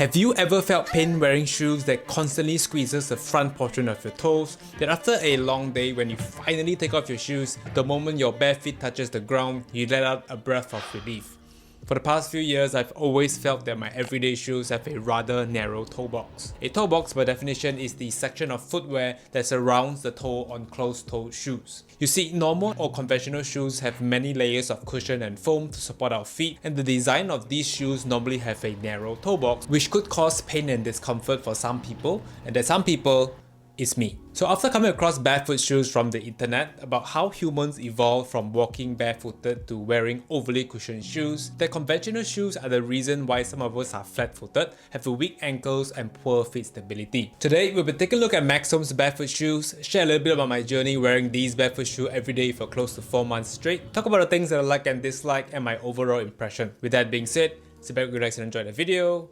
Have you ever felt pain wearing shoes that constantly squeezes the front portion of your toes? That after a long day, when you finally take off your shoes, the moment your bare feet touches the ground, you let out a breath of relief. For the past few years, I've always felt that my everyday shoes have a rather narrow toe box. A toe box, by definition, is the section of footwear that surrounds the toe on closed-toed shoes. You see, normal or conventional shoes have many layers of cushion and foam to support our feet, and the design of these shoes normally have a narrow toe box, which could cause pain and discomfort for some people, and that some people is me. So after coming across barefoot shoes from the internet about how humans evolved from walking barefooted to wearing overly cushioned shoes, that conventional shoes are the reason why some of us are flat-footed, have weak ankles and poor feet stability. Today we'll be taking a look at Maxim's barefoot shoes, share a little bit about my journey wearing these barefoot shoes every day for close to 4 months straight, talk about the things that I like and dislike and my overall impression. With that being said, sit back, relax and enjoy the video.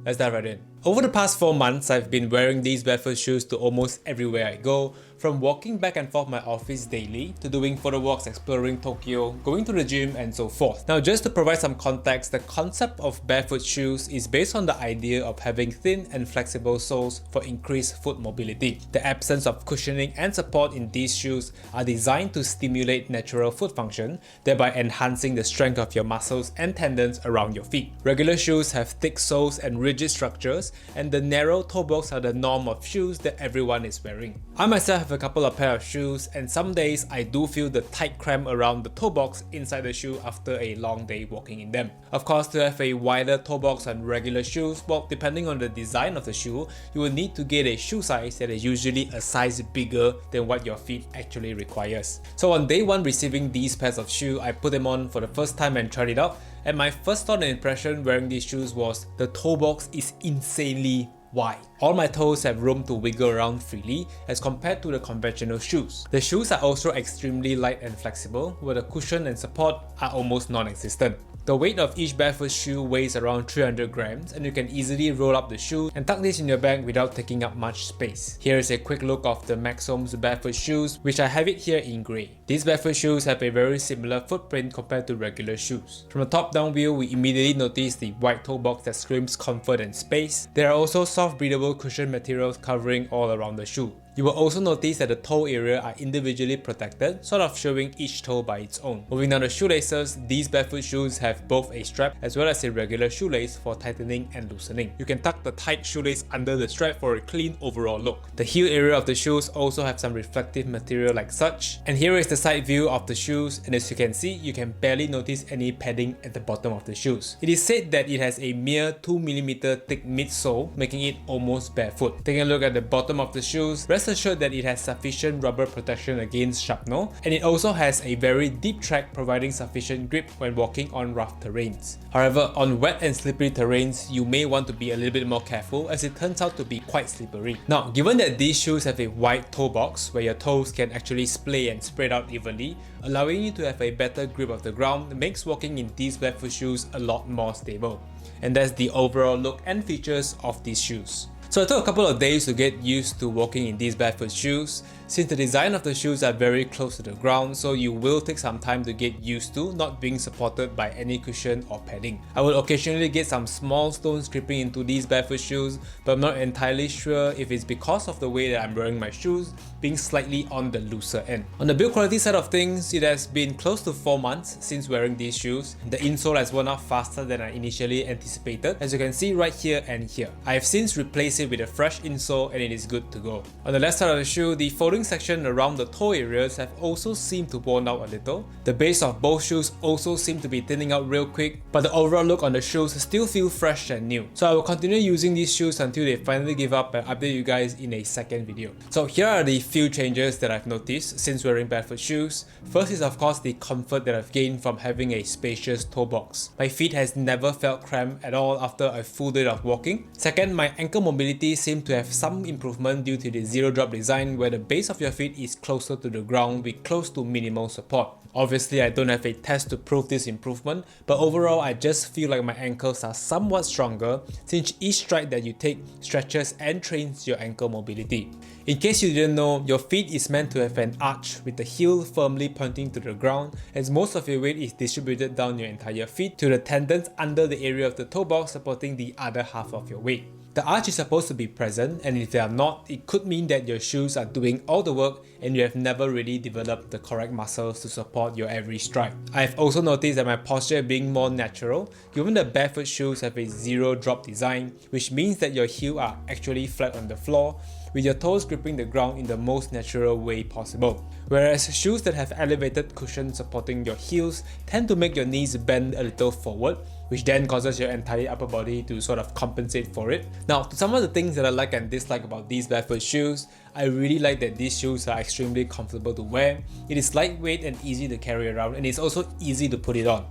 Let's dive right in. Over the past 4 months, I've been wearing these barefoot shoes to almost everywhere I go, from walking back and forth my office daily, to doing photo walks exploring Tokyo, going to the gym and so forth. Now just to provide some context, the concept of barefoot shoes is based on the idea of having thin and flexible soles for increased foot mobility. The absence of cushioning and support in these shoes are designed to stimulate natural foot function, thereby enhancing the strength of your muscles and tendons around your feet. Regular shoes have thick soles and rigid structures, and the narrow toe box are the norm of shoes that everyone is wearing. I myself have a couple of pair of shoes, and some days I do feel the tight cramp around the toe box inside the shoe after a long day walking in them. Of course, to have a wider toe box on regular shoes, well, depending on the design of the shoe, you will need to get a shoe size that is usually a size bigger than what your feet actually requires. So on day 1 receiving these pairs of shoes, I put them on for the first time and tried it out, and my first thought and impression wearing these shoes was the toe box is insanely wide. All my toes have room to wiggle around freely as compared to the conventional shoes. The shoes are also extremely light and flexible, where the cushion and support are almost non-existent. The weight of each barefoot shoe weighs around 300 grams, and you can easily roll up the shoe and tuck this in your bag without taking up much space. Here is a quick look of the Maxim's barefoot shoes, which I have it here in grey. These barefoot shoes have a very similar footprint compared to regular shoes. From the top down view, we immediately notice the wide toe box that screams comfort and space. There are also soft breathable cushion materials covering all around the shoe. You will also notice that the toe area are individually protected, sort of showing each toe by its own. Moving down the shoelaces, these barefoot shoes have both a strap as well as a regular shoelace for tightening and loosening. You can tuck the tight shoelace under the strap for a clean overall look. The heel area of the shoes also have some reflective material like such. And here is the side view of the shoes, and as you can see, you can barely notice any padding at the bottom of the shoes. It is said that it has a mere 2mm thick midsole, making it almost barefoot. Taking a look at the bottom of the shoes, rest assured that it has sufficient rubber protection against shrapnel, and it also has a very deep track providing sufficient grip when walking on rough terrains. However, on wet and slippery terrains, you may want to be a little bit more careful as it turns out to be quite slippery. Now, given that these shoes have a wide toe box where your toes can actually splay and spread out evenly, allowing you to have a better grip of the ground makes walking in these barefoot shoes a lot more stable. And that's the overall look and features of these shoes. So it took a couple of days to get used to walking in these barefoot shoes, since the design of the shoes are very close to the ground, so you will take some time to get used to not being supported by any cushion or padding. I will occasionally get some small stones creeping into these barefoot shoes, but I'm not entirely sure if it's because of the way that I'm wearing my shoes being slightly on the looser end. On the build quality side of things, it has been close to 4 months since wearing these shoes. The insole has worn out faster than I initially anticipated, as you can see right here and here. I have since replaced it with a fresh insole and it is good to go. On the left side of the shoe, the folding section around the toe areas have also seemed to worn out a little. The base of both shoes also seem to be thinning out real quick, but the overall look on the shoes still feel fresh and new. So I will continue using these shoes until they finally give up and update you guys in a second video. So here are the few changes that I've noticed since wearing barefoot shoes. First is of course the comfort that I've gained from having a spacious toe box. My feet has never felt cramped at all after a full day of walking. Second, my ankle mobility seemed to have some improvement due to the zero drop design, where the base base of your feet is closer to the ground with close to minimal support. Obviously, I don't have a test to prove this improvement, but overall I just feel like my ankles are somewhat stronger since each stride that you take stretches and trains your ankle mobility. In case you didn't know, your feet is meant to have an arch with the heel firmly pointing to the ground, as most of your weight is distributed down your entire feet to the tendons under the area of the toe box supporting the other half of your weight. The arch is supposed to be present, and if they are not, it could mean that your shoes are doing all the work and you have never really developed the correct muscles to support your every stride. I have also noticed that my posture being more natural, given the barefoot shoes have a zero drop design, which means that your heels are actually flat on the floor, with your toes gripping the ground in the most natural way possible. Whereas shoes that have elevated cushions supporting your heels tend to make your knees bend a little forward, which then causes your entire upper body to sort of compensate for it. Now, to some of the things that I like and dislike about these barefoot shoes, I really like that these shoes are extremely comfortable to wear. It is lightweight and easy to carry around, and it's also easy to put it on.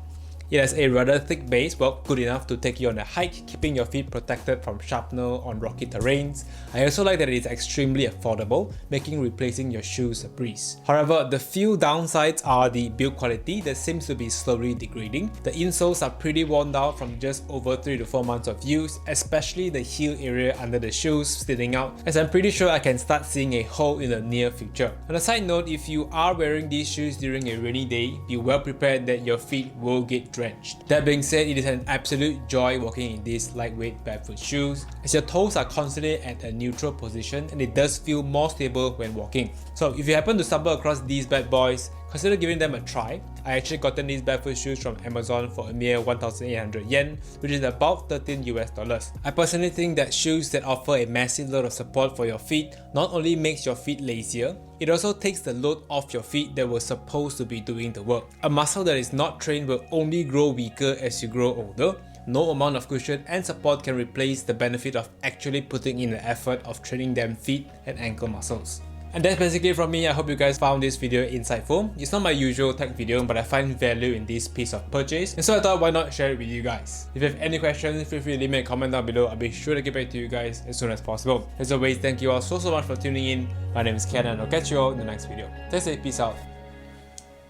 It has a rather thick base, well, good enough to take you on a hike, keeping your feet protected from shrapnel on rocky terrains. I also like that it is extremely affordable, making replacing your shoes a breeze. However, the few downsides are the build quality that seems to be slowly degrading. The insoles are pretty worn out from just over 3 to 4 months of use, especially the heel area under the shoes sticking out, as I'm pretty sure I can start seeing a hole in the near future. On a side note, if you are wearing these shoes during a rainy day, be well prepared that your feet will get drenched. That being said, it is an absolute joy walking in these lightweight barefoot shoes, as your toes are constantly at a neutral position and it does feel more stable when walking. So if you happen to stumble across these bad boys, consider giving them a try. I actually gotten these barefoot shoes from Amazon for a mere 1,800 yen, which is about 13 US dollars. I personally think that shoes that offer a massive load of support for your feet not only makes your feet lazier, it also takes the load off your feet that were supposed to be doing the work. A muscle that is not trained will only grow weaker as you grow older. No amount of cushion and support can replace the benefit of actually putting in the effort of training them feet and ankle muscles. And that's basically it from me. I hope you guys found this video insightful. It's not my usual tech video, but I find value in this piece of purchase, and so I thought why not share it with you guys. If you have any questions, feel free to leave me a comment down below. I'll be sure to get back to you guys as soon as possible. As always, thank you all so much for tuning in. My name is Ken and I'll catch you all in the next video. Stay safe, peace out,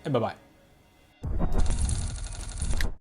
and bye bye.